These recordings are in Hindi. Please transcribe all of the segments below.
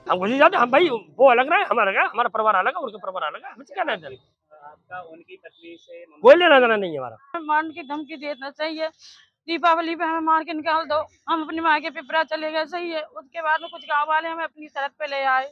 हम खुशी चाहते हम भाई वो अलग रहे, हम अलग है, हमारा परिवार अलग है, उनका परिवार अलग है, हमें क्या लेना देना? आपका उनकी पत्नी से कोई लेना देना नहीं है हमारा। मारने की धमकी देना चाहिए। दीपावली पे हमें मार के निकाल दो, हम अपनी माँ के पिपरा चले गए, सही है। उसके बाद में कुछ गांव वाले हमें अपनी सरहद पे ले आए।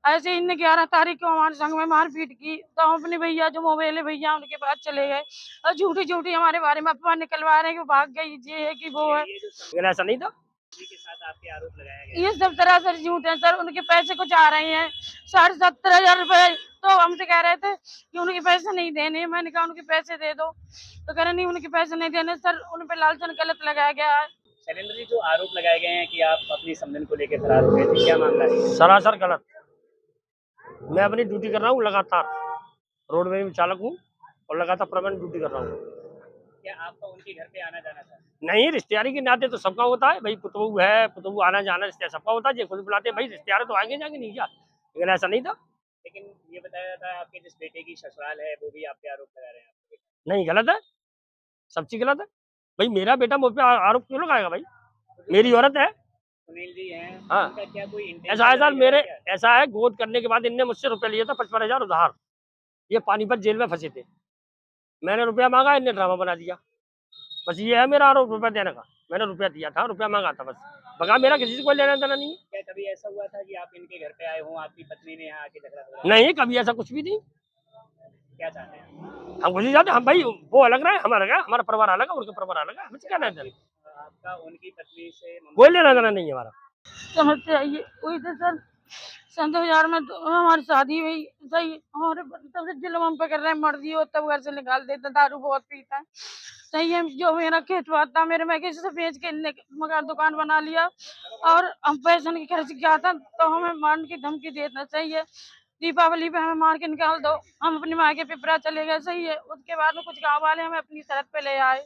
ऐसे इनने 11 तारीख को हमारे संग में मारपीट की, तो हम अपने भैया जो मोबाइल है भैया उनके पास चले गए और झूठी झूठी हमारे बारे में अफवाह निकलवा रहे हैं कि वो भाग गई, ये है कि वो है। ये ऐसा नहीं था। के साथ आपके आरोप लगाया गया, ये सब तरह झूठ है सर। उनके पैसे कुछ आ रहे हैं 70,000 रुपए, तो हमसे कह रहे थे कि उनके पैसे नहीं देने। मैंने कहा उनके पैसे दे दो, तो कह रहे नहीं उनके पैसे नहीं देने। सर उन पे लालचन गलत लगाया गया है। शैलेंद्र जी, जो आरोप लगाए गए हैं कि आप अपनी समधन को लेकर फरार हो गए थे, क्या मामला है? सरासर गलत। मैं अपनी ड्यूटी कर रहा हूँ लगातार, रोडवे में चालक हूँ और लगातार परमानेंट ड्यूटी कर रहा हूँ। क्या आपका उनके घर पे आना जाना था? नहीं, रिश्तेदारी के नाते तो सबका होता है भाई, पुतबू है, पुतबू आना जाना रिश्तेदार सबका होता है। जो खुद बुलाते हैं भाई रिश्तेदार तो आगे जाएंगे नहीं क्या, लेकिन ऐसा नहीं था। लेकिन ये बताया जाता है आपके जिस बेटे की ससुराल है वो भी आप पे आरोप लगा रहे हैं। नहीं, गलत है, सब चीज गलत है भाई। मेरा बेटा मुझ पे आरोप क्यों लगाएगा भाई? मेरी औरत है। सुनील जी हैं, हाँ, उनका क्या कोई ऐसा है सर, मेरे क्या? ऐसा है गोद करने के बाद इनने मुझसे रुपया लिया था 55,000 उधार। ये पानीपत जेल में फंसे थे, मैंने रुपया मांगा, इनने ड्रामा बना दिया। बस ये है मेरा आरोप, रुपया देने का। मैंने रुपया दिया था, रुपया मांगा था बस, बगा मेरा किसी से कोई लेना देना नहीं है। क्या कभी ऐसा हुआ था कि आप इनके घर पे आए हों, आपकी पत्नी ने यहाँ आके झगड़ा करा? नहीं, कभी ऐसा कुछ भी नहीं। क्या चाहते हैं? हम खुशी चाहते हम भाई वो अलग रहे, हम अलग है, हमारा परिवार अलग है, उनका परिवार अलग है, हमें क्या लेना देना? आपका उनकी पत्नी से कोई लेना देना नहीं है हमारा। समझते आइए वही तो सर। सन 2000 में तो हमारी शादी हुई, सही। हमारे तब से जुल्म हम पे कर रहे हैं, मर्जी हो तब घर से निकाल देते, दारू बहुत पीता है, सही है। जो मेरा खेत था मेरे, मैं किसी से बेच के इनने मकान दुकान बना लिया और हम पैसे की खर्च किया था, तो हमें मारने की धमकी देना चाहिए। दीपावली पे हमें मार के निकाल दो, हम अपनी माँ के पिपरा चले गए, सही है। उसके बाद में कुछ गांव वाले हमें अपनी सरहद पे ले आए।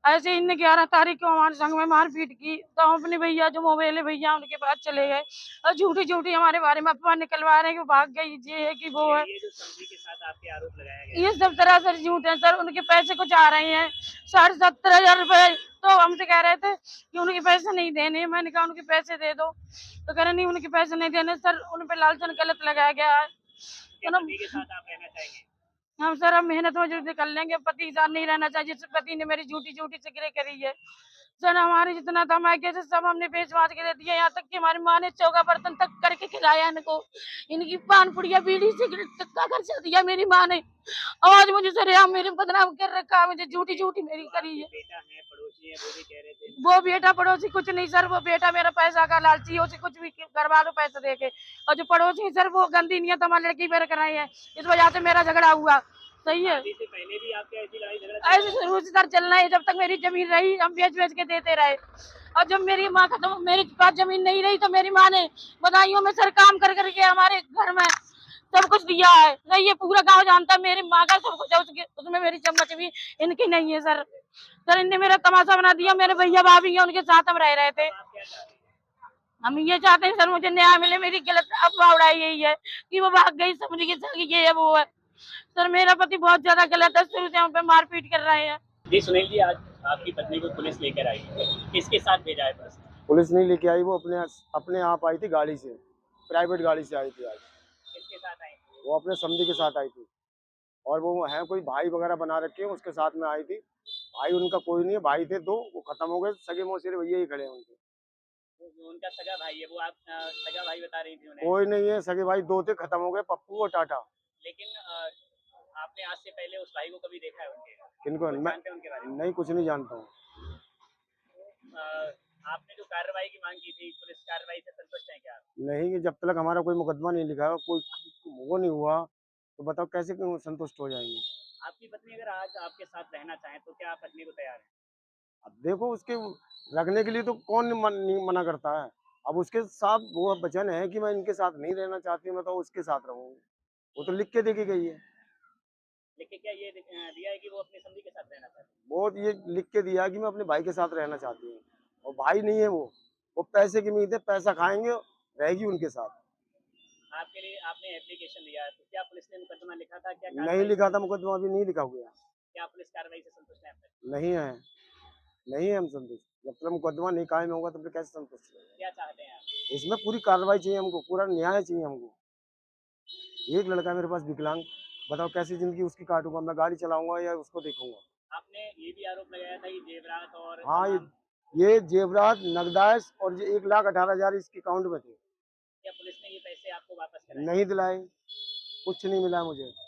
ऐसे इनने 11 तारीख को हमारे संग में मारपीट की, तो हम अपने भैया जो मोबाइल है भैया उनके पास चले गए और झूठी झूठी हमारे बारे में अफवाह निकलवा रहे हैं कि वो भाग गई, ये है कि वो है। ये जो समझी के साथ आपके आरोप लगाया गया, ये सब तरह झूठ है सर। उनके पैसे कुछ आ रहे हैं 70,000 रुपए, तो हमसे कह रहे थे कि उनके पैसे नहीं देने। मैंने कहा उनके पैसे दे दो, तो कह रहे नहीं उनके पैसे नहीं देने। सर उन पे लालचन गलत लगाया गया है। तो पति के साथ आप रहना चाहेंगे? हम सर हम मेहनत मजदूरी कर लेंगे, पति के साथ नहीं रहना चाहिए। जिस पति ने मेरी झूठी झूठी सिगरेट करी है सर, हमारे जितना था मायके से सब हमने बेच बाच के दे दिया। यहाँ तक कि हमारी माँ ने चौका बर्तन तक करके खिलाया इनको। इनकी पान पुड़िया बीड़ी सिगरेट तक का खर्चा दिया मेरी माँ ने। आज मुझे सर यहाँ मेरे बदनाम कर रखा है, मुझे झूठी झूठी मेरी करी है। बेटा है, पड़ोसी है, वो भी कह रहे थे। वो बेटा पड़ोसी कुछ नहीं सर, वो बेटा मेरा पैसा का लालची है, उसे कुछ भी करवा लो पैसे दे के। और जो पड़ोसी है सर वो गंदी नियत हमारी लड़की पर कर रही है, इस वजह से मेरा झगड़ा हुआ, सही है। से पहले भी आपके ऐसी लड़ाई झगड़ा ऐसे शुरू से सर चलना है, जब तक मेरी जमीन रही हम बेच बेच के देते रहे। और जब मेरी माँ खत्म, मेरे पास जमीन नहीं रही, तो मेरी माँ ने बधाइयों में सर काम कर करके हमारे घर में सब कुछ दिया है, नहीं ये पूरा गांव जानता है मेरी माँ का सब कुछ है, उसमें मेरी चम्मच भी इनकी नहीं है सर। सर इनने मेरा तमाशा बना दिया। मेरे भैया भाभी हैं उनके साथ हम रह रहे थे। हम ये चाहते हैं सर मुझे न्याय मिले। मेरी गलत अफवाह उड़ाई यही है कि वो भाग गई, समझ के सर ये है वो है। सर मेरा पति बहुत ज्यादा गलत है, शुरू से हम पे मारपीट कर रहे हैं। जी सुनील जी, आज आपकी पत्नी को पुलिस लेकर आई है, किसके साथ भेजा है बस? पुलिस नहीं लेके आई, वो अपने आप आई थी गाड़ी से, प्राइवेट गाड़ी से आई थी आज। किसके साथ आई? वो अपने समधी के साथ आई थी और वो है कोई भाई वगैरह बना रखे हैं, उसके साथ में आई थी। भाई उनका कोई नहीं है, भाई थे दो, वो खत्म हो गए। सगे मौसी भैया ही खड़े हैं उनके। उनका सगा भाई है वो, आप सगा भाई बता रही थी उन्हें? कोई नहीं है, सगे भाई दो थे, खत्म हो गए, पप्पू और टाटा। लेकिन आपने आज से पहले उस भाई को कभी देखा है उनके? किनको? जानते हैं उनके बारे में? नहीं, कुछ नहीं जानता हूँ। आपने जो कार्रवाई की मांग की थी, पुलिस कार्रवाई से संतुष्ट हैं क्या आप? नहीं, जब तक हमारा कोई मुकदमा नहीं लिखा, कोई वो नहीं हुआ, तो बताओ कैसे संतुष्ट हो जाएंगे। आपकी पत्नी अगर आज आपके साथ रहना चाहे तो क्या आप रखने को तैयार हैं? अब देखो, उसके रखने के लिए तो कौन नहीं मना करता है। अब उसके साथ वो वचन है कि मैं इनके साथ नहीं रहना चाहती, मैं तो उसके साथ रहूंगी। वो तो लिख के देके गई है। लेकिन क्या ये दिया है कि वो अपने समधी के साथ रहना चाहते हैं? वो ये लिख के दिया कि मैं अपने भाई के साथ रहना चाहती हूँ, और भाई नहीं है वो पैसे की उम्मीद है, पैसा खाएंगे, रहेगी उनके साथ। आपके लिए आपने एप्लीकेशन दिया है, तो क्या पुलिस ने मुकदमा लिखा था? क्या नहीं लिखा था मुकदमा, अभी नहीं लिखा हुआ। क्या पुलिस कार्रवाई से संतुष्ट है? नहीं है, नहीं है हम संतुष्ट। जब तक मुकदमा नहीं कायम होगा तब तक कैसे संतुष्ट रहेंगे। क्या चाहते हैं आप? इसमें पूरी कार्रवाई चाहिए हमको, पूरा न्याय चाहिए हमको। एक लड़का मेरे पास विकलांग, बताओ कैसी जिंदगी उसकी काटूंगा? मैं गाड़ी चलाऊंगा या उसको देखूंगा? आपने ये भी आरोप लगाया था कि जेवरात और हाँ, तमाम ये जेवरात, नगदाइश और ये 1,18,000 इसके अकाउंट में थे, क्या पुलिस ने ये पैसे आपको वापस कराए? नहीं दिलाए, कुछ नहीं मिला मुझे।